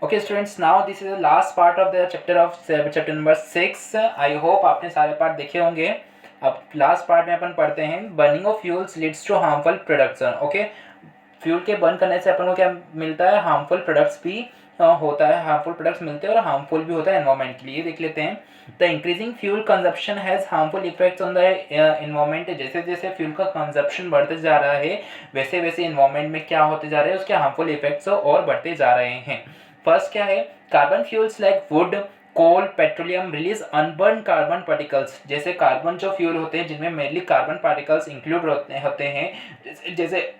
Okay students, now this is the last part of the chapter number 6। I hope आपने सारे part देखे होंगे। अब लास्ट पार्ट में अपन पढ़ते हैं burning of fuels leads to harmful products. Okay, fuel के बर्न करने से अपन को क्या मिलता है, हार्मफुल प्रोडक्ट्स भी होता है, हार्मफुल प्रोडक्ट्स मिलते हैं और हार्मफुल भी होता है एनवायरनमेंट के लिए। देख लेते हैं। The increasing fuel consumption has harmful effects on the environment. जैसे जैसे फ्यूल का कंजप्शन बढ़ते जा रहा है वैसे वैसे एनवायरनमेंट में क्या होते जा रहे हैं, उसके हार्मफुल इफेक्ट्स और बढ़ते जा रहे हैं। फर्स्ट क्या है, carbon fuels like wood, coal, petroleum release unburnt carbon particles. जैसे कार्बन जो फ्यूल होते हैं जिनमें मेनली कार्बन पार्टिकल्स इंक्लूड होते हैं, जैसे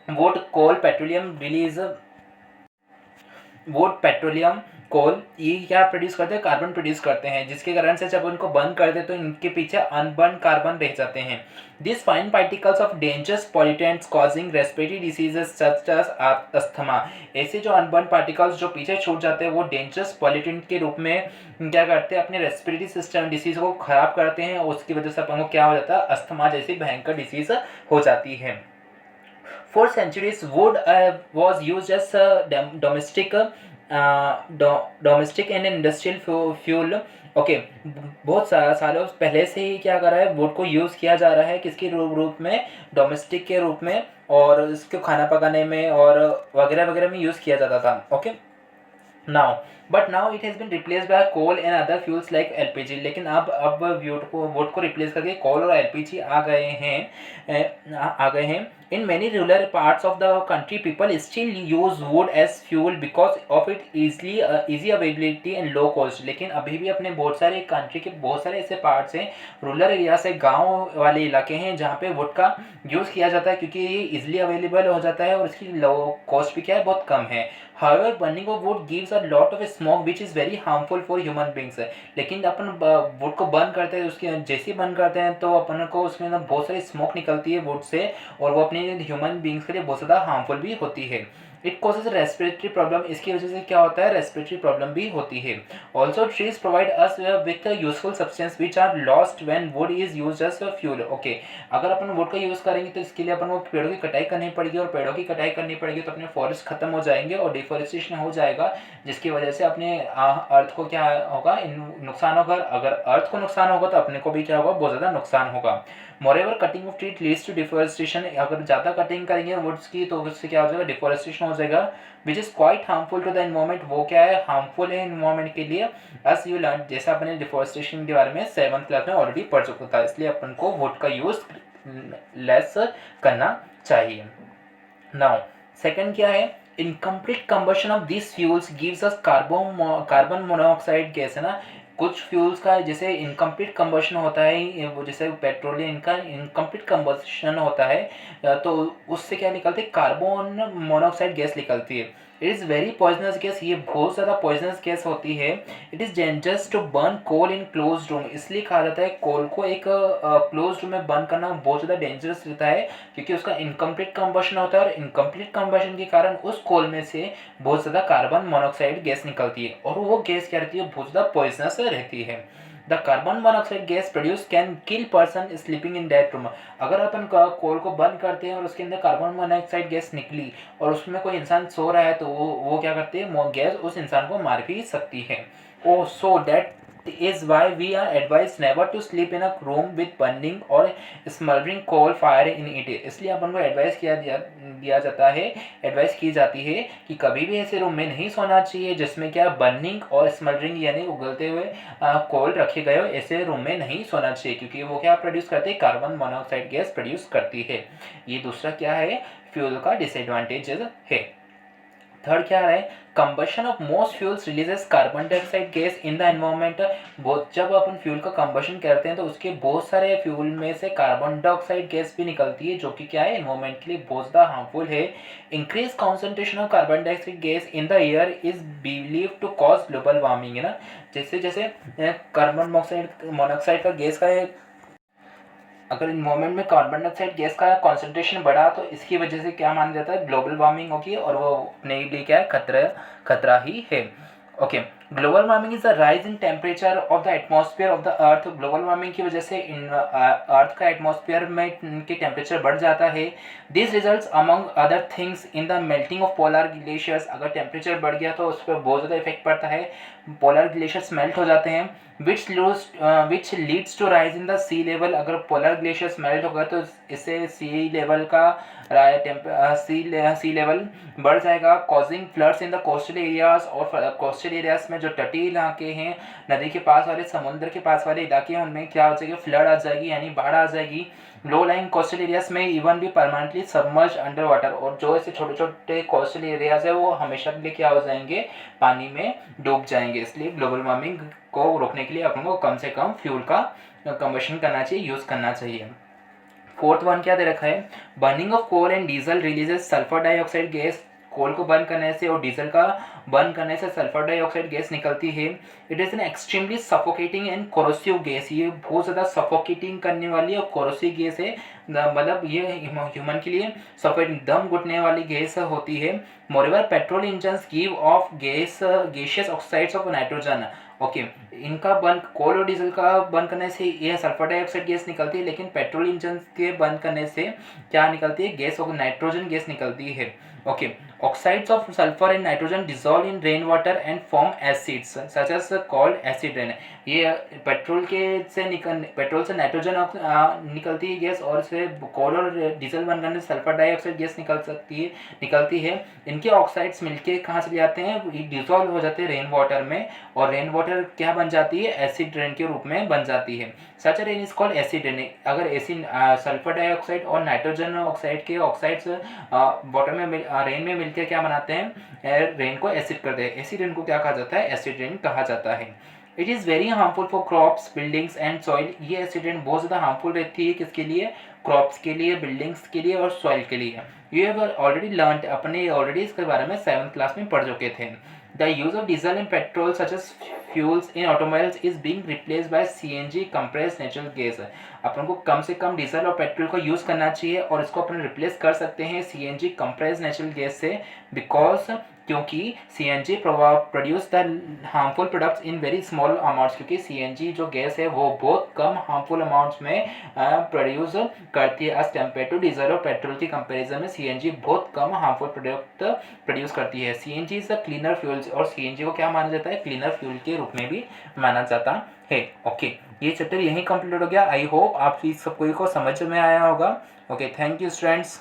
wood, coal, petroleum release, wood, petroleum, coal, ये क्या प्रोड्यूस करते हैं, कार्बन प्रोड्यूस करते हैं, जिसके कारण से जब उनको बर्न कर दे तो इनके पीछे अनबर्न कार्बन रह जाते हैं। This fine particles of dangerous pollutants causing respiratory diseases such as asthma. ऐसे जो अनबर्न पार्टिकल्स जो पीछे छूट जाते हैं वो डेंजरस पॉल्यूटेंट के रूप में क्या करते हैं, अपने रेस्पिरेटरी सिस्टम डिसीज को खराब करते हैं और उसकी वजह से अपन को क्या हो जाता है, अस्थमा जैसी भयंकर डिसीज हो जाती है। For centuries, wood was used as a domestic and industrial fuel. Okay, बहुत सालों पहले से ही क्या कर रहा है, वुड को यूज़ किया जा रहा है किसके रूप में, डोमेस्टिक के रूप में, और इसको खाना पकाने में और वगैरह वगैरह में यूज़ किया जाता था। Okay, now it has been replaced by coal and other fuels like LPG। लेकिन अब वुड को रिप्लेस करके कोल और LPG आ गए हैं। In many rural parts of the country, people still use wood as fuel because of its easy availability and low cost। लेकिन अभी भी अपने बहुत सारे कंट्री के बहुत सारे ऐसे पार्ट्स हैं, रूरल एरिया से गांव वाले इलाके हैं जहाँ पे वुड का यूज़ किया जाता है क्योंकि ये इजीली अवेलेबल हो जाता है और इसकी लो कॉस्ट भी क्या है, बहुत कम है। However, burning of wood gives a lot of smoke which is very harmful for human beings। लेकिन अपन वुड को बर्न करते हैं, उसके जैसे ही बर्न करते हैं तो अपन को उसमें ना बहुत सारी स्मोक निकलती है वुड से और वो अपने ह्यूमन बींग्स के लिए बहुत ज़्यादा हार्मफुल भी होती है। It causes respiratory problem. इसकी वजह से क्या होता है, रेस्पिरेटरी प्रॉब्लम भी होती है। Also trees provide us with useful substance which are lost when wood is used as fuel. Okay, अगर अपन वुड का यूज़ करेंगे तो इसके लिए अपन को पेड़ों की कटाई करनी पड़ेगी और पेड़ों की कटाई करनी पड़ेगी तो अपने फॉरेस्ट खत्म हो जाएंगे और डिफॉरेस्टेशन हो जाएगा, जिसकी वजह से अपने अर्थ को क्या होगा, नुकसान होगा। अगर अर्थ को नुकसान होगा तो अपने को भी क्या होगा, बहुत ज़्यादा नुकसान होगा। Moreover cutting of tree leads to deforestation. अगर ज़्यादा कटिंग करेंगे वुड्स की तो उससे क्या हो जाएगा, डिफॉरेस्टेशन हो जाएगा, which is quite harmful to the environment. वो क्या है, हार्मफुल है एनवायरमेंट के लिए। एज यू लर्न, जैसा अपने डिफॉरेस्टेशन के बारे में 7th क्लास में ऑलरेडी पढ़ चुका था, इसलिए अपन को वुड का यूज़ लेस करना चाहिए। नाउ सेकंड क्या है, incomplete combustion of this fuels gives us carbon monoxide gas है ना। कुछ फ्यूल्स का जैसे इनकम्प्लीट कंबशन होता है, वो जैसे पेट्रोलियम का इनकम्प्लीट कंबशन होता है तो उससे क्या निकलती है, कार्बन मोनोऑक्साइड गैस निकलती है। It is very poisonous gas, ये बहुत ज़्यादा पॉइजनस गैस होती है। It is dangerous to burn coal in close room. इसलिए कहा जाता है कोल को एक क्लोज रूम में बर्न करना बहुत ज़्यादा डेंजरस रहता है क्योंकि उसका इनकम्प्लीट कंबशन होता है और इनकम्प्लीट कंबशन के कारण उस कोल में से बहुत ज़्यादा कार्बन मोनोऑक्साइड गैस निकलती है और वो गैस क्या रहती है, बहुत ज़्यादा पॉइजनस रहती है। The carbon monoxide gas produce can kill person sleeping in that room. अगर अपन कोल को बर्न करते हैं और उसके अंदर कार्बन मोनोऑक्साइड गैस निकली और उसमें कोई इंसान सो रहा है तो वो क्या करती है, वो गैस उस इंसान को मार भी सकती है। Oh so that is why we are advised never to sleep in a room with burning or smoldering coal fire in it। इसलिए अपन को एडवाइस की जाती है कि कभी भी ऐसे रूम में नहीं सोना चाहिए जिसमें क्या बर्निंग और स्मल्डरिंग यानी उगलते हुए कोल रखे गए हो, ऐसे रूम में नहीं सोना चाहिए क्योंकि वो क्या प्रोड्यूस करते हैं, कार्बन मोनोऑक्साइड गैस प्रोड्यूस करती है। ये दूसरा क्या है, फ्यूल का डिसएडवांटेजेस है। थर्ड क्या है, combustion of most fuels releases carbon dioxide gas in the environment. बहुत जब अपन फ्यूल का कंबशन करते हैं तो उसके बहुत सारे फ्यूल में से कार्बन डाइऑक्साइड गैस भी निकलती है जो कि क्या है, एनवायरनमेंट के लिए बहुत ज़्यादा हार्मफुल है। Increase concentration of carbon dioxide gas in the air is believe to cause global warming है ना। जैसे जैसे कार्बन मोनोऑक्साइड का गैस का अगर इन्वायरमेंट में कार्बन डाइऑक्साइड गैस का कॉन्सेंट्रेशन बढ़ा तो इसकी वजह से क्या माना जाता है, ग्लोबल वार्मिंग होगी और वो अपने लिए क्या है, खतरा ही है। Okay, global warming is the rise in temperature of the atmosphere of the earth. Global warming की वजह से अर्थ का एटमॉस्फेयर में के टेम्परेचर बढ़ जाता है। This results among other things in the melting of polar glaciers. अगर टेम्परेचर बढ़ गया तो उस पर बहुत ज़्यादा इफेक्ट पड़ता है, पोलर ग्लेशियर्स मेल्ट हो जाते हैं। Which leads to rise in the sea level. अगर पोलर ग्लेशियर्स मेल्ट हो गए तो इससे सी लेवल का सी लेवल बढ़ जाएगा, causing floods in the coastal areas. और कोस्टल एरियाज में जो तटीय इलाके हैं, नदी के पास वाले, समुद्र के पास वाले इलाके हैं, उनमें क्या हो जाएगी, फ्लड आ जाएगी यानी बाढ़ आ जाएगी। लो लाइंग कोस्टल एरियाज में इवन भी परमानेंटली सबमर्ज अंडर वाटर। और जो ऐसे छोटे छोटे कोस्टल एरियाज है वो हमेशा के लिए क्या हो जाएंगे, पानी में डूब जाएंगे। इसलिए ग्लोबल वार्मिंग को रोकने के लिए अपन को कम से कम फ्यूल का कंबशन करना चाहिए, यूज़ करना चाहिए। फोर्थ वन क्या दे रखा है, burning of coal and diesel releases sulphur dioxide gas. Coal को बर्न करने से और डीजल का बर्न करने से सल्फर डाइऑक्साइड गैस निकलती है। It is an extremely suffocating and corrosive gas. ये बहुत ज़्यादा सफोकेटिंग करने वाली और कोरोसिव गैस है, मतलब ये ह्यूमन के लिए सफेद दम घुटने वाली गैस होती है। Moreover petrol engines give of gaseous oxides of nitrogen. Okay, इनका बर्न, कोल और डीजल का बर्न करने से यह सल्फर डाइऑक्साइड गैस निकलती है, लेकिन पेट्रोल इंजन के बर्न करने से क्या निकलती है, गैस और नाइट्रोजन गैस निकलती है। Okay, oxides of sulphur and nitrogen dissolve in rain water and form acids such as called acid rain. ये पेट्रोल से नाइट्रोजन निकलती है गैस, और से कोल और डीजल बर्न करने से सल्फर डाइऑक्साइड गैस निकलती है। इनके ऑक्साइड्स मिलके कहाँ चले जाते हैं, डिजॉल्व हो जाते हैं रेन वाटर में, और रेन वाटर क्या बन जाती है, एसिड रेन के रूप में बन जाती है। Such rain is called acid rain. अगर एसिड सल्फर डाइऑक्साइड और नाइट्रोजन ऑक्साइड के ऑक्साइड्स वाटर में रेन में मिलकर क्या बनाते हैं, रेन को एसिड करते हैं। एसिड रेन को क्या कहा जाता है, एसिड रेन कहा जाता है। It is very harmful for crops, buildings and soil. ये एसिड रेन बहुत ज़्यादा हार्मफुल रहती है, किसके लिए, क्रॉप्स के लिए, बिल्डिंग्स के लिए और सॉइल के लिए। यू हैव ऑलरेडी लर्न, अपने ऑलरेडी इसके बारे में 7th क्लास में पढ़ चुके थे। The use of diesel and petrol such as fuels in automobiles is being replaced by CNG compressed natural gas. अपन को कम से कम डीजल और पेट्रोल का यूज़ करना चाहिए, और इसको अपन रिप्लेस कर सकते हैं सीएनजी कंप्रेस्ड नेचुरल गैस से, बिकॉज क्योंकि CNG produce the harmful products in very small amounts. क्योंकि सीएनजी जो गैस है वो बहुत कम हार्मफुल अमाउंट्स में प्रोड्यूस करती है एज कम्पेयर टू डीजल और पेट्रोल की कंपैरिजन में सीएनजी बहुत कम हार्मफुल प्रोडक्ट प्रोड्यूस करती है। CNG is a cleaner fuel, और सीएनजी को क्या माना जाता है, क्लीनर फ्यूल के रूप में भी माना जाता है। ओके, ये चैप्टर यहीं कंप्लीट हो गया। आई होप आप इस सबको समझ में आया होगा। Okay, thank you students.